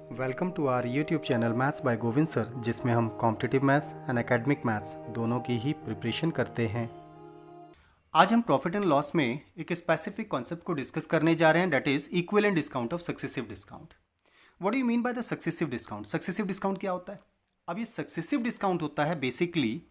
Welcome to our YouTube channel maths by Govind sir, जिसमें हम competitive maths and academic maths दोनों की ही preparation करते हैं। आज हम प्रॉफिट एंड लॉस में एक स्पेसिफिक कॉन्सेप्ट को डिस्कस करने जा रहे हैं, that is equivalent discount of successive discount. What do you mean by the successive discount? Successive discount क्या होता है? अब ये सक्सेसिव डिस्काउंट होता है बेसिकली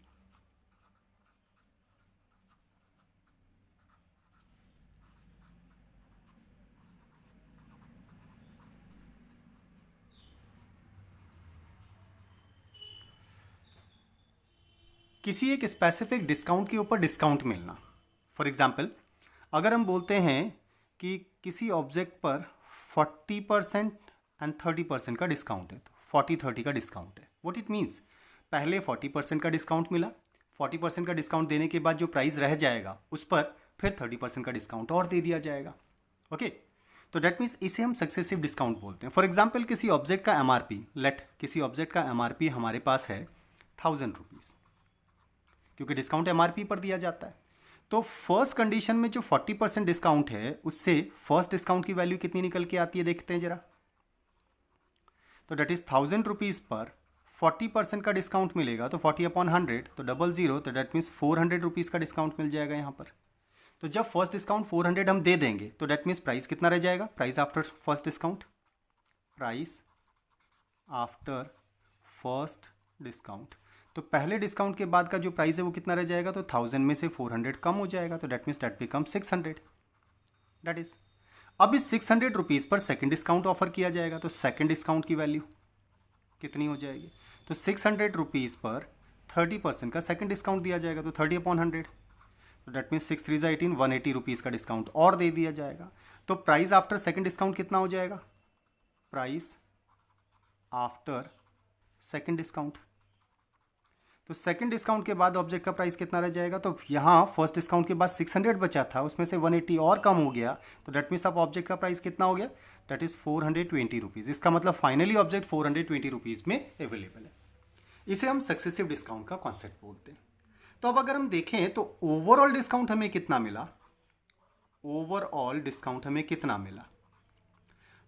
किसी एक स्पेसिफिक डिस्काउंट के ऊपर डिस्काउंट मिलना। फॉर एग्जाम्पल, अगर हम बोलते हैं कि किसी ऑब्जेक्ट पर 40% एंड 30% का डिस्काउंट है, तो 40-30 का डिस्काउंट है। व्हाट इट मीन्स, पहले 40% का डिस्काउंट मिला, 40% का डिस्काउंट देने के बाद जो प्राइस रह जाएगा उस पर फिर 30% का डिस्काउंट और दे दिया जाएगा। ओके, तो डेट मीन्स इसे हम सक्सेसिव डिस्काउंट बोलते हैं। फॉर एग्जाम्पल, किसी ऑब्जेक्ट का एमआरपी, किसी ऑब्जेक्ट का एमआरपी हमारे पास है 1000 रुपीज़, क्योंकि डिस्काउंट एमआरपी पर दिया जाता है। तो फर्स्ट कंडीशन में जो 40% डिस्काउंट है, उससे फर्स्ट डिस्काउंट की वैल्यू कितनी निकल के आती है, देखते हैं जरा। तो डेट इज 1000 रुपीज़ पर 40% का डिस्काउंट मिलेगा, तो 40/100 तो 00, तो डेट मीन्स 400 रुपीज़ का डिस्काउंट मिल जाएगा यहाँ पर। तो जब फर्स्ट डिस्काउंट 400 हम दे देंगे, तो डेट मीन्स प्राइस कितना रह जाएगा? Price after first discount, price after first discount. तो पहले डिस्काउंट के बाद का जो प्राइस है वो कितना रह जाएगा? तो 1000 में से 400 कम हो जाएगा, तो that means that become 600। That is, अब इस 600 रुपीज़ पर सेकंड डिस्काउंट ऑफर किया जाएगा, तो सेकंड डिस्काउंट की वैल्यू कितनी हो जाएगी? तो 600 रुपीज़ पर 30% का सेकंड डिस्काउंट दिया जाएगा, तो 30/100, तो डेट मीन्स 6 3 18, 180 रुपीज़ का डिस्काउंट और दे दिया जाएगा। तो प्राइस आफ्टर सेकंड डिस्काउंट कितना हो जाएगा? प्राइस आफ्टर सेकंड डिस्काउंट, तो सेकंड डिस्काउंट के बाद ऑब्जेक्ट का प्राइस कितना रह जाएगा? तो यहाँ फर्स्ट डिस्काउंट के बाद 600 बचा था, उसमें से 180 और कम हो गया, तो डेट मीन्स अब ऑब्जेक्ट का प्राइस कितना हो गया? That is 420 rupees. इसका मतलब फाइनली ऑब्जेक्ट 420 रुपीज़ में अवेलेबल है। इसे हम सक्सेसिव डिस्काउंट का कॉन्सेप्ट बोलते हैं। तो अब अगर हम देखें तो ओवरऑल डिस्काउंट हमें कितना मिला? ओवरऑल डिस्काउंट हमें कितना मिला?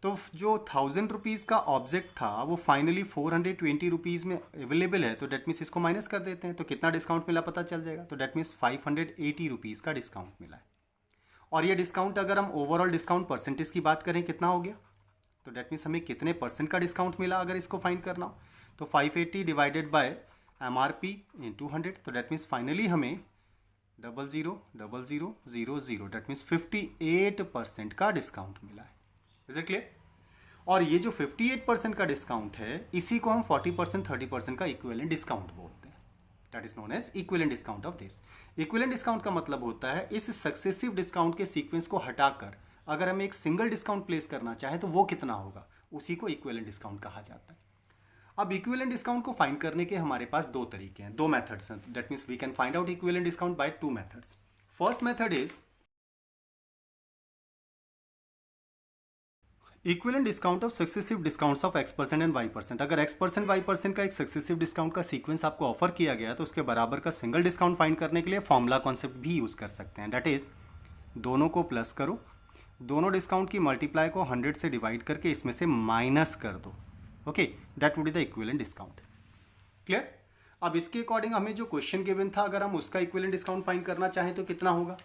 तो जो 1000 रुपीज़ का ऑब्जेक्ट था वो फाइनली 420 रुपीज़ में अवेलेबल है, तो डेट मीन्स इसको माइनस कर देते हैं, तो कितना डिस्काउंट मिला पता चल जाएगा। तो डेट मीन्स 580 रुपीज़ का डिस्काउंट मिला है। और ये डिस्काउंट अगर हम ओवरऑल डिस्काउंट परसेंटेज की बात करें, कितना हो गया? तो डेट मीन्स हमें कितने परसेंट का डिस्काउंट मिला अगर इसको फाइंड करना हो, तो 580 डिवाइडेड बाय MRP इन 200, तो डेट मीन्स फाइनली हमें 000000, डेट मीन्स 58% का डिस्काउंट मिला है। Is it clear? और ये जो 58% का डिस्काउंट है, इसी को हम 40% 30% का इक्विवेलेंट डिस्काउंट बोलते हैं। That is known as equivalent discount of this. Equivalent discount का मतलब होता है इस सक्सेसिव डिस्काउंट के सीक्वेंस को हटाकर अगर हम एक सिंगल डिस्काउंट प्लेस करना चाहें तो वो कितना होगा, उसी को इक्विवेलेंट डिस्काउंट कहा जाता है। अब इक्विवेलेंट डिस्काउंट को फाइंड करने के हमारे पास दो तरीके हैं, दो मेथड्स हैं। That means we can find out equivalent discount by two methods. First method is equivalent discount of successive discounts of X% and Y%। अगर X% Y% का एक सक्सेसिव डिस्काउंट का सीक्वेंस आपको ऑफर किया गया तो उसके बराबर का सिंगल डिस्काउंट फाइंड करने के लिए फॉर्मूला कॉन्सेप्ट भी यूज़ कर सकते हैं। दैट इज, दोनों को प्लस करो, दोनों डिस्काउंट की मल्टीप्लाई को 100 से डिवाइड करके इसमें से माइनस कर दो। Okay, that would be the equivalent discount. Clear? अब इसके अकॉर्डिंग हमें जो क्वेश्चन गिवन था, अगर हम उसका इक्विवेलेंट डिस्काउंट फाइंड करना चाहें तो कितना होगा?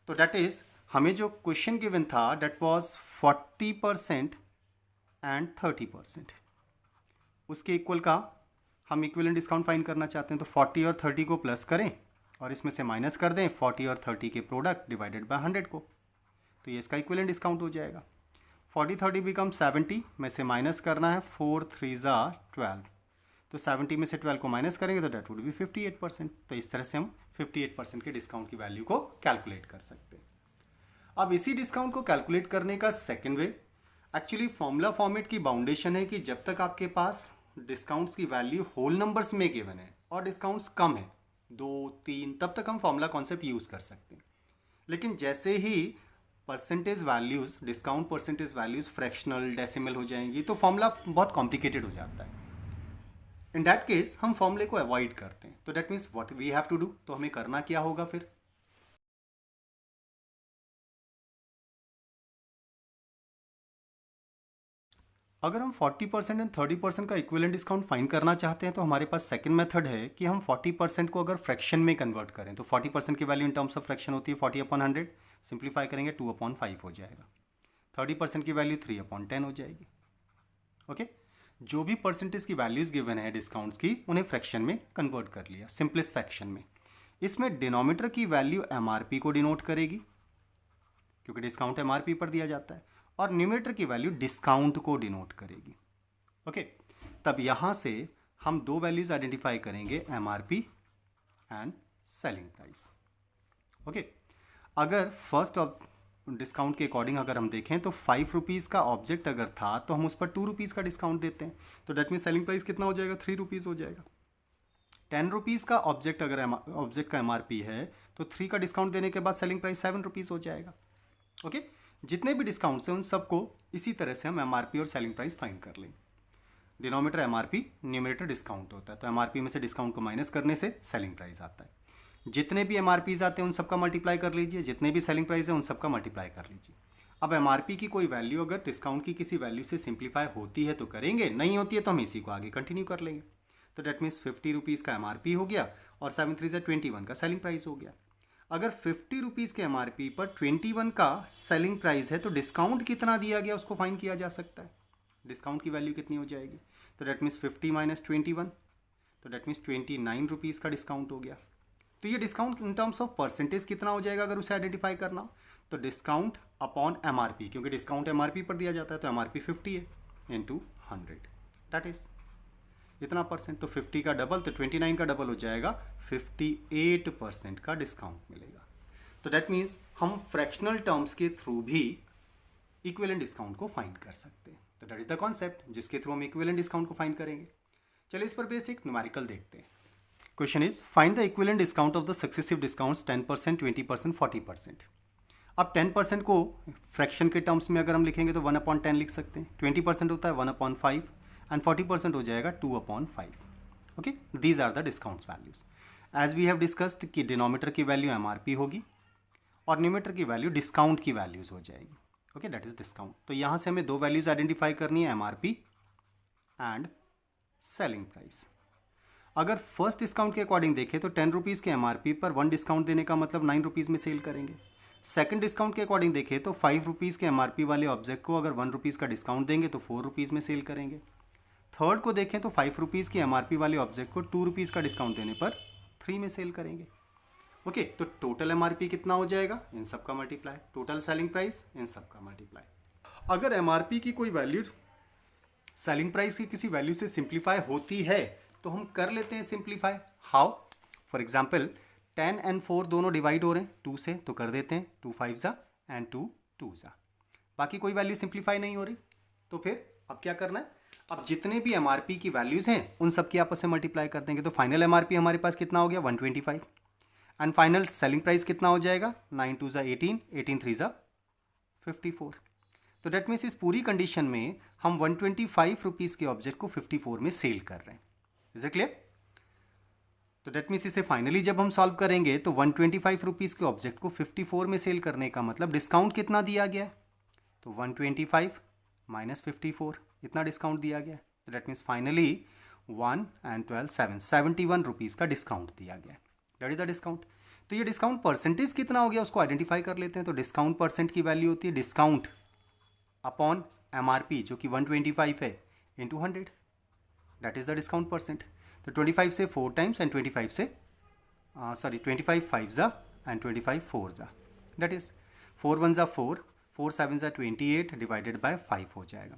तो दैट इज, हमें जो क्वेश्चन गिवन था दैट वाज 40% एंड 30%, उसके इक्वल का हम इक्विवेलेंट डिस्काउंट फाइंड करना चाहते हैं। तो 40 और 30 को प्लस करें और इसमें से माइनस कर दें 40 और 30 के प्रोडक्ट डिवाइडेड बाय 100 को, तो ये इसका इक्विवेलेंट डिस्काउंट हो जाएगा। 40-30 बिकम 70 में से माइनस करना है 4 3 12, तो 70 में से 12 को माइनस करेंगे तो डेट वुड बी 58%। तो इस तरह से हम 58% के डिस्काउंट की वैल्यू को कैलकुलेट कर सकते हैं। अब इसी डिस्काउंट को कैलकुलेट करने का second way, actually formula format की बाउंडेशन है कि जब तक आपके पास डिस्काउंट्स की वैल्यू होल नंबर्स में गिवन है और डिस्काउंट्स कम है 2 3, तब तक हम फॉर्मूला कॉन्सेप्ट यूज़ कर सकते हैं। लेकिन जैसे ही percentage values, discount percentage values fractional, decimal हो जाएंगी तो फॉर्मूला बहुत कॉम्प्लिकेटेड हो जाता है। इन दैट केस हम फॉर्मूले को अवॉइड करते हैं। तो that means what we have to do, तो हमें करना क्या होगा फिर? अगर हम 40% एंड 30% का इक्विवेलेंट डिस्काउंट फाइंड करना चाहते हैं तो हमारे पास सेकंड मेथड है कि हम 40% को अगर फ्रैक्शन में कन्वर्ट करें तो 40% की value in terms of fraction होती है 40/100, सिंप्लीफाई करेंगे 2/5 हो जाएगा। 30% की वैल्यू 3/10 हो जाएगी। ओके, जो भी परसेंटेज की वैल्यूज गिवन है डिस्काउंट्स की उन्हें फ्रैक्शन में कन्वर्ट कर लिया सिंपलेस्ट फ्रैक्शन में। इसमें डिनोमिनेटर की वैल्यू MRP को डिनोट करेगी क्योंकि डिस्काउंट MRP पर दिया जाता है, और न्यूमरेटर की वैल्यू डिस्काउंट को डिनोट करेगी। ओके, तब यहाँ से हम दो वैल्यूज आइडेंटिफाई करेंगे MRP and selling price. Okay, अगर फर्स्ट डिस्काउंट के अकॉर्डिंग अगर हम देखें तो 5 रुपीज़ का ऑब्जेक्ट अगर था तो हम उस पर 2 रुपीज़ का डिस्काउंट देते हैं, तो डेट मीन सेलिंग प्राइस कितना हो जाएगा, 3 रुपीज़ हो जाएगा। 10 रुपीज़ का ऑब्जेक्ट अगर ऑब्जेक्ट का MRP है तो 3 का डिस्काउंट देने के बाद सेलिंग प्राइस 7 रुपीज़ हो जाएगा। ओके, जितने भी डिस्काउंट्स हैं उन सबको इसी तरह से हम MRP और सेलिंग प्राइस फाइंड कर लें। डिनोमिनेटर MRP, न्यूमरेटर डिस्काउंट होता है, तो MRP में से डिस्काउंट को माइनस करने से सेलिंग प्राइस आता है। जितने भी MRPs आते हैं उन सबका मल्टीप्लाई कर लीजिए, जितने भी सेलिंग प्राइस है उन सबका मल्टीप्लाई कर लीजिए। अब MRP की कोई वैल्यू अगर डिस्काउंट की किसी वैल्यू से सिंप्लीफाई होती है तो करेंगे, नहीं होती है तो हम इसी को आगे कंटिन्यू कर लेंगे। तो डेट मीन्स 50 रुपीज़ का MRP हो गया और 7 3 21 का सेलिंग प्राइस हो गया। अगर 50 रुपीज़ के MRP पर 21 का सेलिंग प्राइस है तो डिस्काउंट कितना दिया गया उसको फाइंड किया जा सकता है। डिस्काउंट की वैल्यू कितनी हो जाएगी, तो डेट मीन्स 50 माइनस 21, तो डेट मीन्स 29 रुपीज़ का डिस्काउंट हो गया। तो ये discount in terms of percentage कितना हो जाएगा अगर उसे आइडेंटिफाई करना हो, तो डिस्काउंट अपॉन MRP, क्योंकि डिस्काउंट MRP पर दिया जाता है तो MRP 50 है इंटू 100, दैट इज इतना परसेंट। तो 50 का डबल तो 29 का डबल हो जाएगा, 58% का डिस्काउंट मिलेगा। तो दैट मीन्स हम फ्रैक्शनल टर्म्स के थ्रू भी इक्विवेलेंट डिस्काउंट को फाइंड कर सकते हैं। तो दैट इज द कॉन्सेप्ट जिसके थ्रू हम इक्विवेलेंट डिस्काउंट को फाइंड करेंगे। चलिए इस पर बेसिक न्यूमेरिकल देखते हैं। Question is find the equivalent discount of the successive discounts 10%, 20%, 40%। अब 10% को फ्रैक्शन के टर्म्स में अगर हम लिखेंगे तो 1/10 लिख सकते हैं, 20% होता है 1/5 एंड 40% हो जाएगा 2/5। Okay, these are the discounts values as we have discussed कि डिनोमिनेटर की वैल्यू MRP होगी और न्यूमरेटर की वैल्यू डिस्काउंट की वैल्यूज हो जाएगी। Okay, that is discount. तो यहाँ से हमें दो वैल्यूज आइडेंटिफाई करनी है, MRP एंड सेलिंग प्राइस। अगर फर्स्ट डिस्काउंट के अकॉर्डिंग देखें तो 10 रुपीज़ के MRP पर 1 डिस्काउंट देने का मतलब 9 रुपीज़ में सेल करेंगे। सेकंड डिस्काउंट के अकॉर्डिंग देखें तो 5 रुपीज़ के MRP वाले ऑब्जेक्ट को अगर 1 रुपीज़ का डिस्काउंट देंगे तो 4 रुपीज़ में सेल करेंगे। थर्ड को देखें तो 5 रुपीज़ की MRP वाले ऑब्जेक्ट को 2 रुपीज़ का डिस्काउंट देने पर 3 में सेल करेंगे। ओके, तो टोटल MRP कितना हो जाएगा, इन सब का multiply, total selling price in सब का मल्टीप्लाई। अगर MRP की कोई वैल्यू सेलिंग प्राइस की किसी वैल्यू से सिंप्लीफाई होती है तो हम कर लेते हैं simplify. How, for example 10 and 4 दोनों डिवाइड हो रहे हैं 2 से, तो कर देते हैं 2 5 जा एंड 2 2 जा। बाकी कोई वैल्यू सिंप्लीफाई नहीं हो रही तो फिर अब क्या करना है, अब जितने भी MRP की वैल्यूज़ हैं उन सब की आपस में मल्टीप्लाई कर देंगे। तो फाइनल MRP हमारे पास कितना हो गया 125 एंड फाइनल सेलिंग प्राइस कितना हो जाएगा 9 2 जा 18, 18 3 जा 54। तो डेट मीन्स इस पूरी कंडीशन में हम 125 रुपीज़ के ऑब्जेक्ट को 54 में सेल कर रहे हैं। Is it clear? तो डेट मीन्स इसे फाइनली जब हम सॉल्व करेंगे तो 125 रुपीज़ के ऑब्जेक्ट को 54 में सेल करने का मतलब डिस्काउंट कितना दिया गया है, तो 125 माइनस 54 इतना डिस्काउंट दिया गया है। तो that means finally 1 and 12 7 71 rupees का डिस्काउंट दिया गया है। That is the discount. तो ये डिस्काउंट परसेंटेज कितना हो गया उसको आइडेंटिफाई कर लेते हैं। तो डिस्काउंट परसेंट की वैल्यू होती है डिस्काउंट अपॉन MRP जो कि 125 है into 100, that is the discount percent. तो 25 से 4 टाइम्स एंड 25 से 25 5 जा एंड 25 4 जा, दैट इज 4 1 जा 4, 4 7 जा 28 डिवाइडेड बाय 5 हो जाएगा।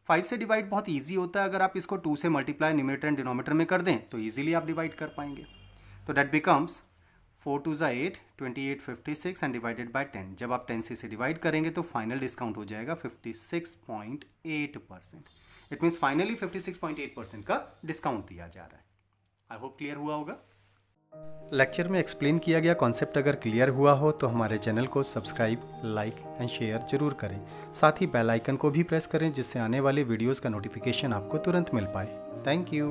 5 से डिवाइड बहुत इजी होता है, अगर आप इसको 2 से मल्टीप्लाई न्यूमरेटर एंड डिनोमिनेटर में कर दें तो इजीली आप डिवाइड कर पाएंगे। तो दैट बिकम्स 4 2 जा 8, 28 56 एंड डिवाइडेड बाय 10। जब आप 10 से इसे डिवाइड करेंगे तो फाइनल डिस्काउंट हो जाएगा 56.8%। इट मीन्स फाइनली 56.8% का डिस्काउंट दिया जा रहा है। आई होप क्लियर हुआ होगा। लेक्चर में एक्सप्लेन किया गया कॉन्सेप्ट अगर क्लियर हुआ हो तो हमारे चैनल को सब्सक्राइब, लाइक एंड शेयर जरूर करें। साथ ही बेल आइकन को भी प्रेस करें जिससे आने वाले वीडियोस का नोटिफिकेशन आपको तुरंत मिल पाए। Thank you.